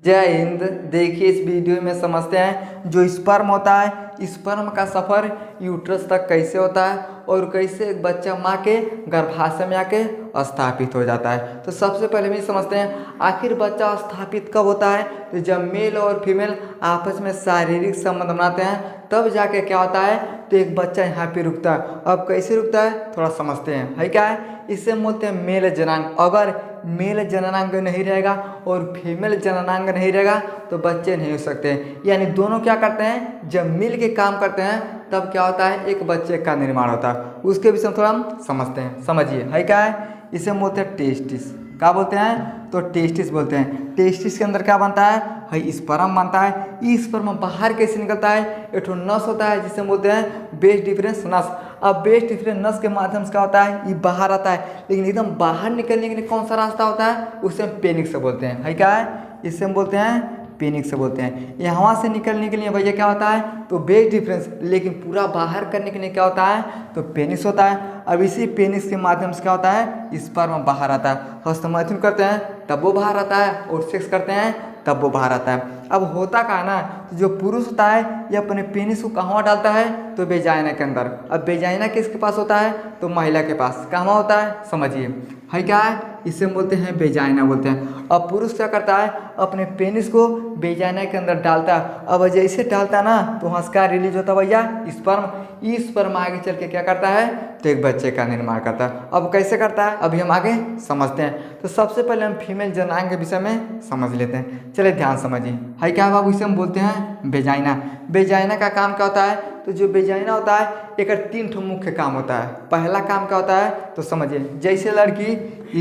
जय हिंद। देखिए इस वीडियो में समझते हैं जो स्पर्म होता है, स्पर्म का सफ़र यूट्रस तक कैसे होता है और कैसे एक बच्चा माँ के गर्भाशय में आके स्थापित हो जाता है। तो सबसे पहले भी समझते हैं आखिर बच्चा स्थापित कब होता है। तो जब मेल और फीमेल आपस में शारीरिक संबंध बनाते हैं तब जाके क्या होता है, तो एक बच्चा यहाँ पे रुकता है। अब कैसे रुकता है थोड़ा समझते हैं। है क्या है, इससे बोलते हैं मेल जननांग। अगर मेल जननांग नहीं रहेगा और फीमेल जननांग नहीं रहेगा तो बच्चे नहीं हो सकते। यानी दोनों क्या करते हैं, जब मिल के काम करते हैं तब क्या होता है, एक बच्चे का निर्माण होता है। उसके विषय में थोड़ा हम समझते हैं। समझिए है क्या है, इसे हम बोलते हैं टेस्टिस। क्या बोलते हैं, तो टेस्टिस बोलते हैं। टेस्टिस के अंदर क्या बनता है, स्पर्म बनता है। इस स्पर्म बाहर कैसे निकलता है, एक नस होता है जिसे हम बोलते हैं बेस डिफरेंस नस। अब बेस डिफरेंस नस के माध्यम से क्या होता है, ये बाहर आता है। लेकिन एकदम बाहर निकलने के लिए कौन सा रास्ता होता है, उसे हम पेनिक्स से बोलते हैं। है क्या है, इससे हम बोलते हैं पेनिक्स से बोलते हैं। यहाँ से निकलने के लिए भैया क्या होता है, तो बेस डिफरेंस, लेकिन पूरा बाहर करने के लिए क्या होता है, तो पेनिस होता है। अब इसी पेनिस के माध्यम से क्या होता है, स्पर्म बाहर आता है। हस्तमैथुन करते हैं तब वो बाहर आता है और सेक्स करते हैं तब वो बाहर आता है। अब होता क्या है ना, तो जो पुरुष होता है ये अपने पेनिस को कहाँ डालता है, तो वेजाइना के अंदर। अब वेजाइना किसके पास होता है, तो महिला के पास। कहाँ होता है समझिए, है क्या है, इसे बोलते हैं वेजाइना बोलते हैं। अब पुरुष क्या करता है, अपने पेनिस को वेजाइना के अंदर डालता है। अब जैसे डालता है ना तो वहाँ से क्या रिलीज होता है भैया, स्पर्म। इस स्पर्म आगे चल के क्या करता है, तो एक बच्चे का निर्माण करता है। अब कैसे करता है अभी हम आगे समझते हैं। तो सबसे पहले हम फीमेल जननांग के विषय में समझ लेते हैं। चलिए ध्यान समझिए। है क्या बाबू, इसे हम बोलते हैं वेजाइना। वेजाइना का काम क्या होता है, तो जो वेजाइना होता है एक 3 ठो मुख्य काम होता है। पहला काम क्या होता है, तो समझिए जैसे लड़की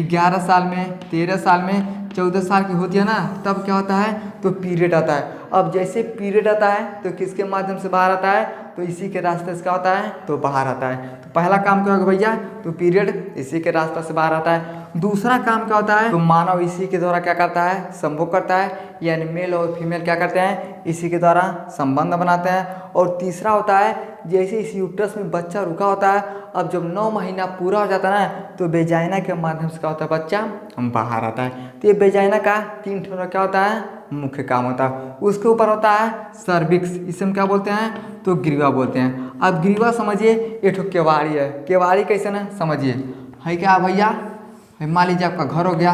11 साल में, 13 साल में, 14 साल की होती है ना, तब क्या होता है, तो पीरियड आता है। अब जैसे पीरियड आता है तो किसके माध्यम से बाहर आता है, तो इसी के रास्ते से क्या होता है, तो बाहर आता है। तो पहला काम क्या होगा भैया, तो पीरियड इसी के रास्ते से बाहर आता है। दूसरा काम क्या होता है, तो मानव इसी के द्वारा क्या करता है, संभोग करता है। यानी मेल और फीमेल क्या करते हैं, इसी के द्वारा संबंध बनाते हैं। और तीसरा होता है, जैसे इस यूट्रस में बच्चा रुका होता है, अब जब 9 महीना पूरा हो जाता है ना, तो वेजाइना के माध्यम से क्या होता है, बच्चा बाहर आता है। तो ये वेजाइना का 3 ठो क्या होता है, मुख्य काम होता है। उसके ऊपर होता है सर्विक्स, इसे हम क्या बोलते हैं, तो ग्रीवा बोलते हैं। अब ग्रीवा समझिए एक ठो केवाड़ी है। केवाड़ी कैसे ना समझिए, है क्या भैया, मान लीजिए आपका घर हो गया,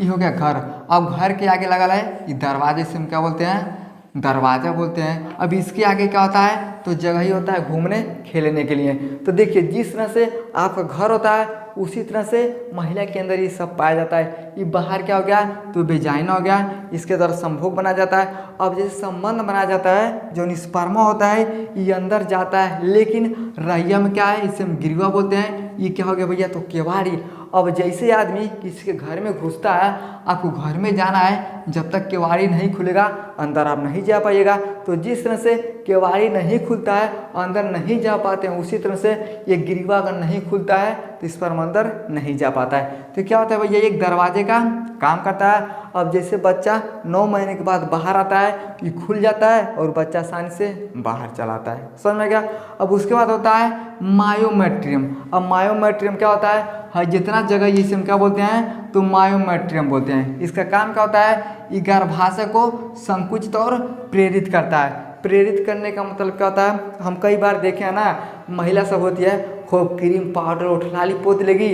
ये हो गया घर। अब घर के आगे लगा है ये दरवाजे, से हम क्या बोलते हैं, दरवाजा बोलते हैं। अब इसके आगे क्या होता है, तो जगह ही होता है घूमने खेलने के लिए। तो देखिए जिस तरह से आपका घर होता है उसी तरह से महिला के अंदर ये सब पाया जाता है। ये बाहर क्या हो गया, तो वेजाइना हो गया, इसके द्वारा संभोग बना जाता है। अब जैसे संबंध बनाया जाता है, जो स्पर्मा होता है ये अंदर जाता है, लेकिन रैया में क्या है, इसे हम ग्रीवा बोलते हैं। ये क्या हो गया भैया, तो केवाड़ी। अब जैसे आदमी किसी के घर में घुसता है, आपको घर में जाना है, जब तक केवाड़ी नहीं खुलेगा अंदर आप नहीं जा पाइएगा। तो जिस तरह से केवाड़ी नहीं खुलता है, अंदर नहीं जा पाते हैं, उसी तरह से ये ग्रीवा अगर नहीं खुलता है तो इस पर अंदर नहीं जा पाता है। तो क्या होता है भैया, एक दरवाजे का काम करता है। अब जैसे बच्चा 9 महीने के बाद बाहर आता है, ये खुल जाता है और बच्चा आसानी से बाहर चला आता है। समझ में गया। अब उसके बाद होता है मायोमेट्रियम। अब मायोमेट्रियम क्या होता है, जितना जगह इसे हम क्या बोलते हैं, तो मायोमेट्रियम बोलते हैं। इसका काम क्या होता है, ये गर्भाशय को संकुचित और प्रेरित करता है। प्रेरित करने का मतलब क्या होता है, हम कई बार देखे हैं ना, महिला सब होती है खूब क्रीम पाउडर उठलाली पोत लेगी,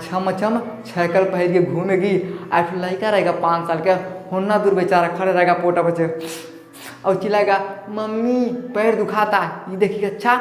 छम छम छैकल पहन के घूमेगी। ऐसा लड़का रहेगा 5 साल का, होना दूर बेचारा खड़े रहेगा पोटा बच्चे और चिल्लाएगा मम्मी पैर दुखाता है। ये देखिए अच्छा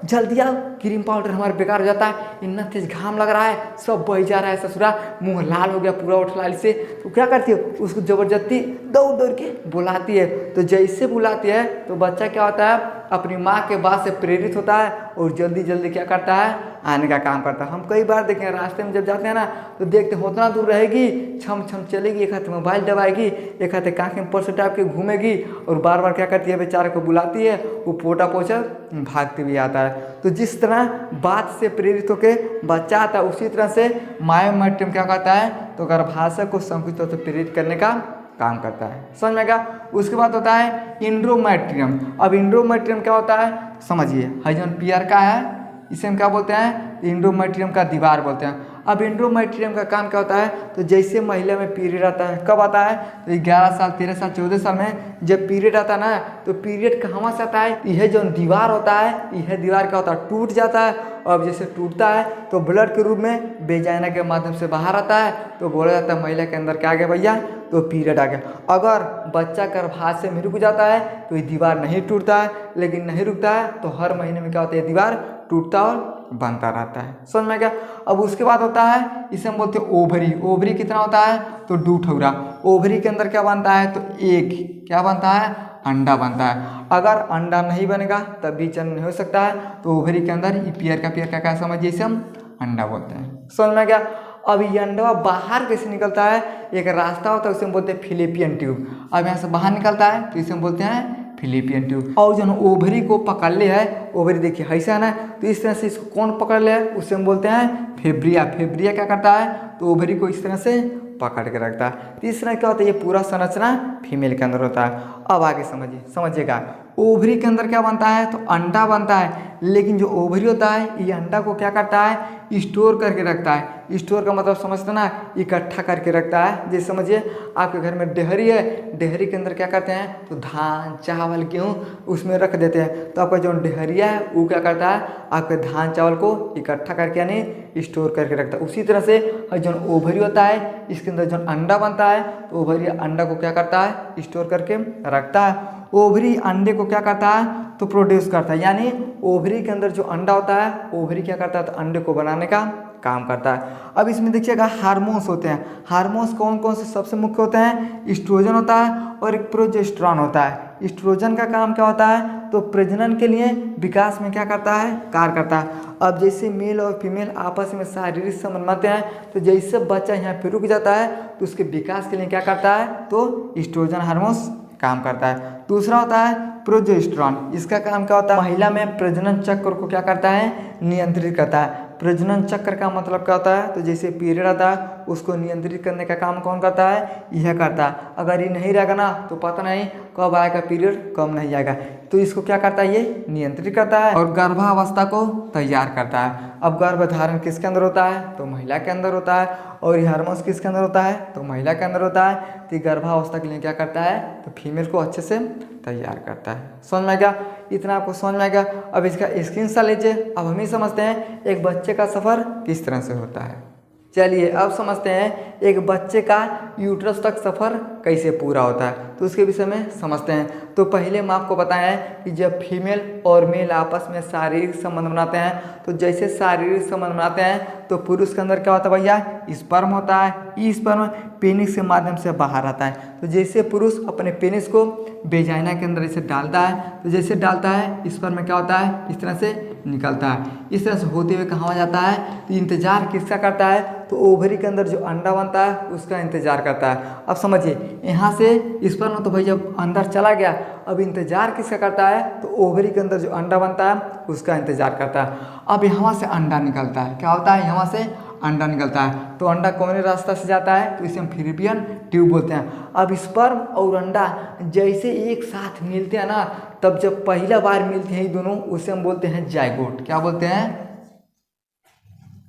जल्दी आओ क्रीम पाउडर हमारा बेकार हो जाता है, इतना तेज घाम लग रहा है, सब बह जा रहा है ससुरा, मुंह लाल हो गया पूरा उठलाली से। तो क्या करती है, उसको जबरदस्ती दौड़ के बुलाती है। तो जैसे बुलाती है तो बच्चा क्या होता है, अपनी माँ के बात से प्रेरित होता है और जल्दी क्या करता है, आने का काम करता है। हम कई बार देखे हैं, रास्ते में जब जाते हैं ना तो देखते हैं उतना दूर रहेगी, छम चलेगी, एक हाथ मोबाइल दबाएगी, एक हाथ कांखे में पर्स टाइप के घूमेगी और बार क्या करती है, बेचारे को बुलाती है, वो पोटा पोछा भागते भी आता है। तो जिस तरह बात से प्रेरित होकर बच्चा आता है, उसी तरह से मायोमेट्रियम क्या करता है, तो गर्भाशय को संकुचित होकर प्रेरित करने का काम करता है। समझ में गया। उसके बाद होता है इंड्रोमेट्रियम। अब इंड्रोमेट्रियम क्या होता है समझिए, हाइजन पियर का है, इसे हम क्या बोलते हैं, इंडोमेट्रियम का दीवार बोलते हैं। अब एंडोमेट्रियम का काम क्या होता है, तो जैसे महिला में पीरियड आता है, कब आता है, तो 11 साल 13 साल 14 साल में जब पीरियड आता है ना, तो पीरियड कहाँ से आता है, यह जो दीवार होता है, यह दीवार क्या होता है, टूट जाता है। अब जैसे टूटता है तो ब्लड के रूप में वेजाइना के माध्यम से बाहर आता है, तो बोला जाता है महिला के अंदर क्या आ गया भैया, तो पीरियड आ गया। अगर बच्चा गर्भाशय में रुक जाता है तो ये दीवार नहीं टूटता है, लेकिन नहीं रुकता है तो हर महीने में क्या होता है, दीवार टूटता और बनता रहता है। समझ में क्या। अब उसके बाद होता है, इसे हम बोलते हैं ओवरी। ओवरी कितना होता है, तो 2 ठुकरा। ओवरी के अंदर क्या बनता है, तो एक क्या बनता है, अंडा बनता है। अगर अंडा नहीं बनेगा तब भी जन्म नहीं हो सकता है, तो ओवरी के अंदर ये पेयर का क्या समझिए, इसे हम अंडा बोलते हैं। समझ में क्या। अब ये अंडा बाहर कैसे निकलता है, एक रास्ता होता है, उसे हम बोलते हैं फिलिपियन ट्यूब। अब यहाँ से बाहर निकलता है तो इसे हम बोलते हैं फिलिपियन ट्यूब। और जो ओवरी को पकड़ ले है, ओवरी देखिए ऐसा है ना, तो इस तरह से इसको कौन पकड़ ले है, उसे हम बोलते हैं फेब्रिया। फेब्रिया क्या करता है, तो ओवरी को इस तरह से पकड़ के रखता है। तो इस तरह क्या होता है, ये पूरा संरचना फीमेल के अंदर होता है। अब आगे समझिएगा, ओवरी के अंदर क्या बनता है, तो अंडा बनता है। लेकिन जो ओवरी होता है ये अंडा को क्या करता है, स्टोर करके रखता है। स्टोर का मतलब समझते ना, इकट्ठा करके रखता है। जैसे समझिए आपके घर में डेहरी है, डेहरी के अंदर क्या करते हैं, तो धान चावल गेहूँ उसमें रख देते हैं। तो आपका जो डेहरिया है वो क्या करता है, आपके धान चावल को इकट्ठा करके यानी स्टोर करके रखता है। उसी तरह से जो ओवरी होता है, इसके अंदर जो अंडा बनता है, तो ओवरी अंडा को क्या करता है, स्टोर करके रखता है। ओवरी अंडे को क्या करता है, तो प्रोड्यूस करता है। यानी ओवरी के अंदर जो अंडा होता है, ओवरी क्या करता है, तो अंडे को बनाने का काम करता है। अब इसमें देखिएगा हार्मोन्स होते हैं। हार्मोन्स कौन कौन से सबसे मुख्य होते हैं, एस्ट्रोजन होता है और एक प्रोजेस्टेरॉन होता है। एस्ट्रोजन का काम क्या होता है, तो प्रजनन के लिए विकास में क्या करता है, कार्य करता है। अब जैसे मेल और फीमेल आपस में शारीरिक संबंध बनाते हैं, तो जैसे बच्चा यहाँ पे रुक जाता है तो उसके विकास के लिए क्या करता है, तो एस्ट्रोजन हार्मोन्स काम करता है। दूसरा होता है प्रोजेस्टेरॉन। इसका काम क्या होता है, महिला में प्रजनन चक्र को क्या करता है, नियंत्रित करता है। प्रजनन चक्र का मतलब क्या होता है, तो जैसे पीरियड आता है उसको नियंत्रित करने का काम कौन करता है, यह करता है। अगर ये नहीं रहेगा ना तो पता नहीं कब आएगा पीरियड, कब नहीं आएगा, तो इसको क्या करता है, ये नियंत्रित करता है और गर्भावस्था को तैयार करता है। अब गर्भधारण किसके अंदर होता है, तो महिला के अंदर होता है। और ये हार्मोन्स किसके अंदर होता है, तो महिला के अंदर होता है। तो गर्भावस्था के लिए क्या करता है, तो फीमेल को अच्छे से तैयार करता है। समझ में आ गया, इतना आपको समझ में आ गया। अब इसका स्क्रीनशॉट लीजिए। अब हम ही समझते हैं एक बच्चे का सफ़र किस तरह से होता है। चलिए अब समझते हैं एक बच्चे का यूट्रस तक सफ़र कैसे पूरा होता है, तो उसके विषय में समझते हैं। तो पहले मैं आपको बताया कि जब फीमेल और मेल आपस में शारीरिक संबंध बनाते हैं, तो जैसे शारीरिक संबंध बनाते हैं तो पुरुष के अंदर क्या होता है भैया, स्पर्म होता है। ये स्पर्म पेनिस के माध्यम से बाहर आता है। तो जैसे पुरुष अपने पेनिस को वेजाइना के अंदर इसे डालता है, तो जैसे डालता है स्पर्म में क्या होता है, इस तरह से निकलता है। इस तरह से होते हुए कहाँ जाता है, तो इंतजार किसका करता है, तो ओवरी के अंदर जो अंडा बनता है उसका इंतजार करता है। अब समझिए यहाँ से स्पर्म तो भैया अंदर चला गया, अब इंतजार किसका करता है, तो ओवरी के अंदर जो अंडा बनता है उसका इंतजार करता है। अब यहाँ से अंडा निकलता है, क्या होता है, यहाँ से अंडा निकलता है। तो अंडा कौन रास्ता से जाता है, तो इसे हम फिलिपियन ट्यूब बोलते हैं। अब स्पर्म और अंडा जैसे एक साथ मिलते हैं ना, तब जब पहला बार मिलते हैं ये दोनों, उसे हम बोलते हैं जाइगोट। क्या बोलते हैं,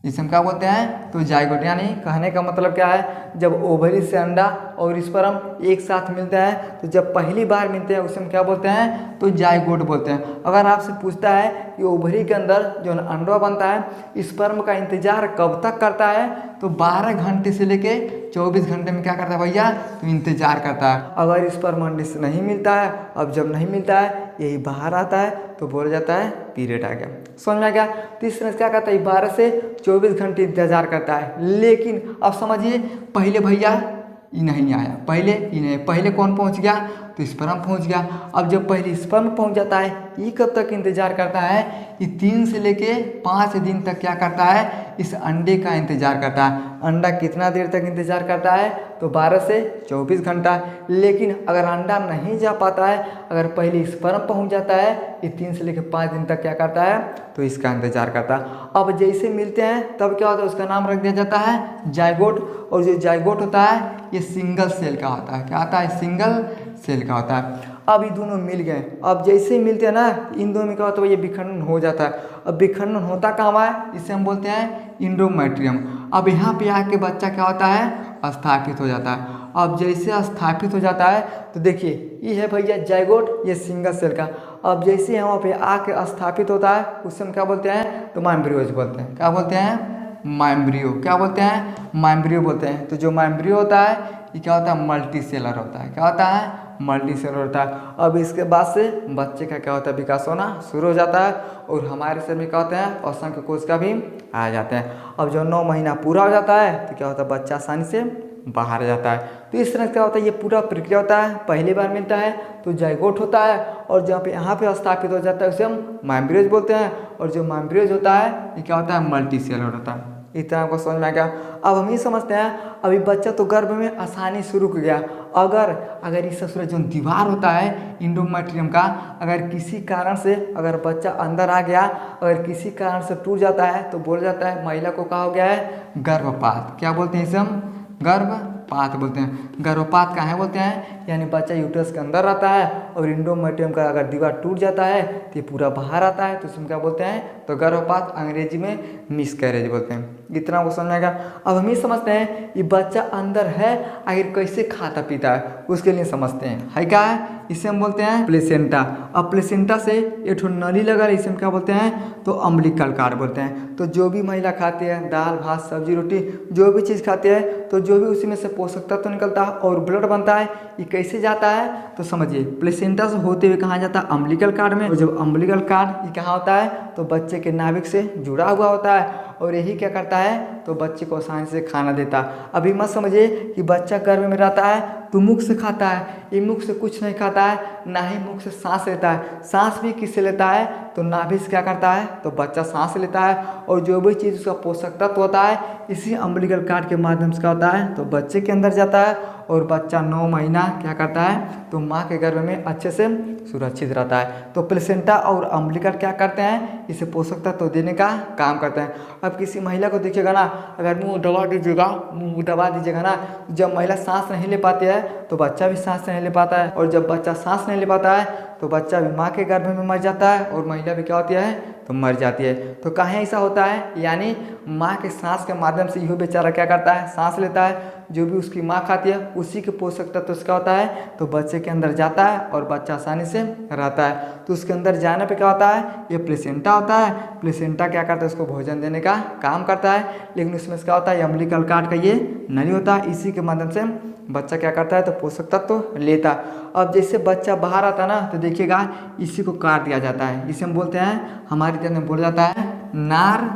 इसे हम क्या बोलते हैं, तो जाइगोट। यानी कहने का मतलब क्या है, जब ओवरी से अंडा और स्पर्म एक साथ मिलते हैं, तो जब पहली बार मिलते हैं उसे हम क्या बोलते हैं, तो जाइगोट बोलते हैं। अगर आपसे पूछता है कि ओवरी के अंदर जो अंडा बनता है स्पर्म का इंतजार कब तक करता है, तो 12 घंटे से लेके 24 घंटे में क्या करता है भैया, तो इंतजार करता है। अगर स्पर्म अंडे से नहीं मिलता है, अब जब नहीं मिलता है यही बाहर आता है, तो बोला जाता है पीरियड आ गया। समझ में आ गया। तीसरा क्या करता है, 12 से 24 घंटे इंतजार करता है। लेकिन अब समझिए पहले भैया ये नहीं आया, पहले कौन पहुंच गया, तो स्पर्म पहुंच गया। अब जब पहले स्पर्म पहुंच जाता है, ये कब तक इंतजार करता है, ये 3 से लेके 5 दिन तक क्या करता है, इस अंडे का इंतजार करता है। अंडा कितना देर तक इंतजार करता है, तो 12 से 24 घंटा। लेकिन अगर अंडा नहीं जा पाता है, अगर पहले स्पर्म पहुंच जाता है, ये 3 से लेकर 5 दिन तक क्या करता है, तो इसका इंतजार करता है। अब जैसे मिलते हैं तब क्या होता है, उसका नाम रख दिया जाता है जाइगोट। और जो जाइगोट होता है ये सिंगल सेल का होता है। क्या होता है, सिंगल सेल का होता है। अब ये दोनों मिल गए। अब जैसे ही मिलते हैं ना, इन दोनों में क्या होता है, ये विखंडन हो जाता है। अब विखंडन होता कहाँ है, इसे हम बोलते हैं इंडोमेट्रियम। अब यहाँ पे आके बच्चा क्या होता है, स्थापित हो जाता है। अब जैसे स्थापित हो जाता है तो देखिए ये है भैया जाइगोट, ये सिंगल सेल का। अब जैसे यहाँ पे आके स्थापित होता है उसे हम क्या बोलते हैं, तो माइम्ब्रियोज बोलते हैं। क्या बोलते हैं, माइम्ब्रियो। क्या बोलते हैं, माइम्ब्रियो बोलते हैं। तो जो माइम्ब्रियो होता है ये क्या होता है, मल्टी सेलर होता है। क्या होता है, मल्टी सेलर होता है। अब इसके बाद से बच्चे का क्या होता है, विकास होना शुरू हो जाता है और हमारे शरीर में क्या होता है, असंख्य कोश का भी आ जाते हैं। अब जब 9 महीना पूरा हो जाता है तो क्या होता है, बच्चा आसानी से बाहर आ जाता है। तो इस तरह क्या होता है, ये पूरा प्रक्रिया होता है। पहली बार मिलता है तो जाइगोट होता है और जहाँ पे यहाँ पे स्थापित हो जाता है उसे हम माइम्ब्रियोज बोलते हैं। और जो माइम्ब्रियोज होता है ये क्या होता है, मल्टी सेलर होता है। इतना आपको समझ में आ गया। अब हम ये समझते हैं, अभी बच्चा तो गर्भ में आसानी शुरू हो गया। अगर इस जो दीवार होता है इंडोमेट्रियम का, अगर किसी कारण से अगर बच्चा अंदर आ गया, अगर किसी कारण से टूट जाता है तो बोला जाता है महिला को कहा हो गया है गर्भपात। क्या बोलते हैं इसे हम, गर्भपात बोलते हैं। गर्भपात कहाँ है बोलते हैं, यानी बच्चा यूट्रस के अंदर रहता है और इंडोमेट्रियम का अगर दीवार टूट जाता है तो ये पूरा बाहर आता है, तो उसमें क्या बोलते हैं, तो गर्भपात, अंग्रेजी में मिसकैरेज बोलते हैं। इतना को समझ आएगा। अब हम ये समझते हैं ये बच्चा अंदर है, आखिर कैसे खाता पीता है उसके लिए समझते हैं। है क्या है, इसे हम बोलते हैं प्लेसेंटा। अब प्लेसेंटा से एक नली लगा है, इसे हम क्या बोलते हैं, तो अम्बिलिकल कार्ड बोलते हैं। तो जो भी महिला खाती है, दाल भात सब्जी रोटी जो भी चीज़ खाती है, तो जो भी उसी में से पोषक तत्व तो निकलता है और ब्लड बनता है। ये कैसे जाता है, तो समझिए प्लेसेंटा से होते हुए कहाँ जाता है, अम्बिलिकल कार्ड में। और जब अम्बिलिकल कार्ड ये कहाँ होता है, तो बच्चे के नाभिक से जुड़ा हुआ होता है और यही क्या करता है, तो बच्चे को आसानी से खाना देता है। अभी मत समझिए कि बच्चा गर्भ में रहता है तो मुख से खाता है, ये मुख से कुछ नहीं खाता है, ना ही मुख से सांस लेता है। सांस भी किससे लेता है, तो नाभि से क्या करता है, तो बच्चा सांस लेता है और जो भी चीज़ उसका पोषक तत्व होता है इसी अम्बिलिकल कार्ड के माध्यम से क्या होता है, तो बच्चे के अंदर जाता है और बच्चा 9 महीना क्या करता है, तो माँ के गर्भ में अच्छे से सुरक्षित रहता है। तो प्लेसेंटा और अम्बिलिकल क्या करते हैं, इसे पोषक तत्व देने का काम करते हैं। अब किसी महिला को देखिएगा ना, अगर मुंह दबा दीजिएगा ना, जब महिला सांस नहीं ले पाती है तो बच्चा भी सांस नहीं ले पाता है, और जब बच्चा सांस नहीं ले पाता है तो बच्चा भी माँ के गर्भ में मर जाता है और महिला भी क्या होती है, तो मर जाती है। तो कहाँ ऐसा होता है, यानी माँ के सांस के माध्यम से यह बेचारा क्या करता है, सांस लेता है। जो भी उसकी माँ खाती है उसी के पोषक तत्व उसका होता है, तो बच्चे के अंदर जाता है और बच्चा आसानी से रहता है। तो उसके अंदर जाने पे क्या होता है, ये प्लेसेंटा होता है। प्लेसेंटा क्या करता है, उसको भोजन देने का काम करता है, लेकिन उसमें क्या होता है, अम्बिलिकल कार्ड का ये नली होता है, इसी के माध्यम से बच्चा क्या करता है, तो पोषक तत्व तो लेता। अब जैसे बच्चा बाहर आता ना, तो देखिएगा इसी को काट दिया जाता है, इसे हम बोलते हैं, हमारे जन में बोला जाता है नार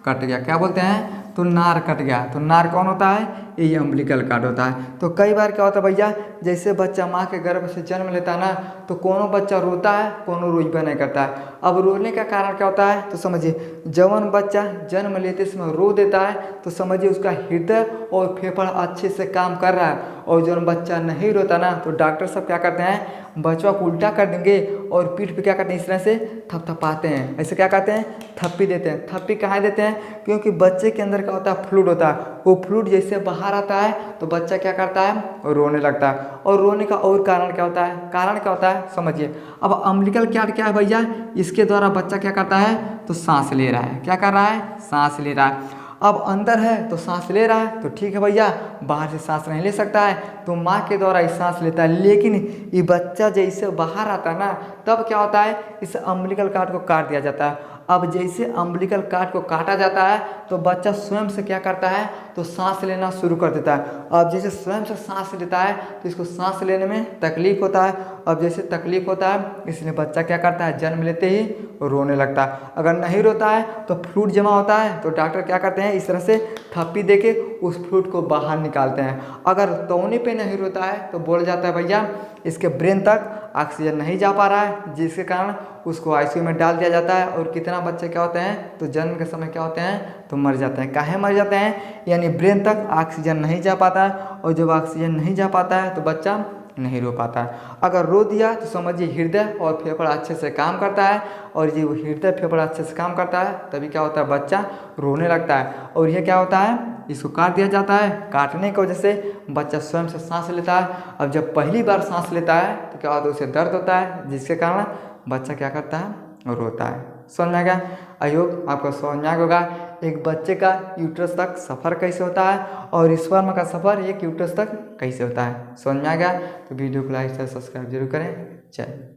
कट गया। क्या बोलते हैं, तो नार कट गया। तो नार कौन होता है, ये अम्बिलिकल कार्ड होता है। तो कई बार क्या होता है भैया, जैसे बच्चा माँ के गर्भ से जन्म लेता है ना, तो कोनो बच्चा रोता है, कोनो रोइबा नहीं करता है। अब रोने का कारण क्या होता है, तो समझिए जवान बच्चा जन्म लेते समय रो देता है, तो समझिए उसका हृदय और फेफड़ा अच्छे से काम कर रहा है। और जब बच्चा नहीं रोता ना, तो डॉक्टर सब क्या करते हैं, बच्चा को उल्टा कर देंगे और पीठ पे क्या करते हैं, इस तरह से थपथपाते हैं, ऐसे क्या करते हैं, थप्पी देते हैं। थप्पी कहाँ देते हैं, क्योंकि बच्चे के अंदर क्या होता है, फ्लूइड होता है। वो फ्लूइड जैसे बाहर आता है तो बच्चा क्या करता है, रोने लगता है। और रोने का और कारण क्या होता है, कारण क्या होता है, समझिए। अब अम्बिलिकल कार्ड क्या है भैया, इसके द्वारा बच्चा क्या करता है, तो सांस ले रहा है। क्या कर रहा है, सांस ले रहा है। अब अंदर है तो सांस ले रहा है, तो ठीक है भैया, बाहर से सांस नहीं ले सकता है, तो माँ के द्वारा ही सांस लेता है। लेकिन ये बच्चा जैसे बाहर आता है ना, तब क्या होता है, इस अम्बिलिकल कार्ड को काट दिया जाता है। अब जैसे अम्बिलिकल कार्ड को काटा जाता है तो बच्चा स्वयं से क्या करता है, तो सांस लेना शुरू कर देता है। अब जैसे स्वयं से सांस लेता है तो इसको सांस लेने में तकलीफ होता है। अब जैसे तकलीफ होता है, इसलिए बच्चा क्या करता है, जन्म लेते ही रोने लगता है। अगर नहीं रोता है तो फ्लूइड जमा होता है, तो डॉक्टर क्या करते हैं, इस तरह से थप्पी देके उस फ्लूइड को बाहर निकालते हैं। अगर तौने पे नहीं रोता है तो बोल जाता है भैया इसके ब्रेन तक ऑक्सीजन नहीं जा पा रहा है, जिसके कारण उसको आईसीयू में डाल दिया जाता है। और कितना बच्चे क्या होते हैं, तो जन्म के समय क्या होते हैं, तो मर जाते हैं। काहे मर जाते हैं, यानी ब्रेन तक ऑक्सीजन नहीं जा पाता है, और जब ऑक्सीजन नहीं जा पाता है तो बच्चा नहीं रो पाता है। अगर रो दिया तो समझिए हृदय और फेफड़ा अच्छे से काम करता है, और ये हृदय फेफड़ा अच्छे से काम करता है तभी क्या होता है, बच्चा रोने लगता है। और यह क्या होता है, इसको काट दिया जाता है। काटने की वजह से बच्चा स्वयं से सांस लेता है। अब जब पहली बार सांस लेता है तो क्या होता है, उसे दर्द होता है, जिसके कारण बच्चा क्या करता है, रोता है। समझ में आ गया? आई होप आपको समझ में आ गया होगा एक बच्चे का यूट्रस तक सफ़र कैसे होता है और स्पर्म का सफ़र एक यूट्रस तक कैसे होता है। समझ में आ गया? तो वीडियो को लाइक से सब्सक्राइब जरूर करें। चलिए।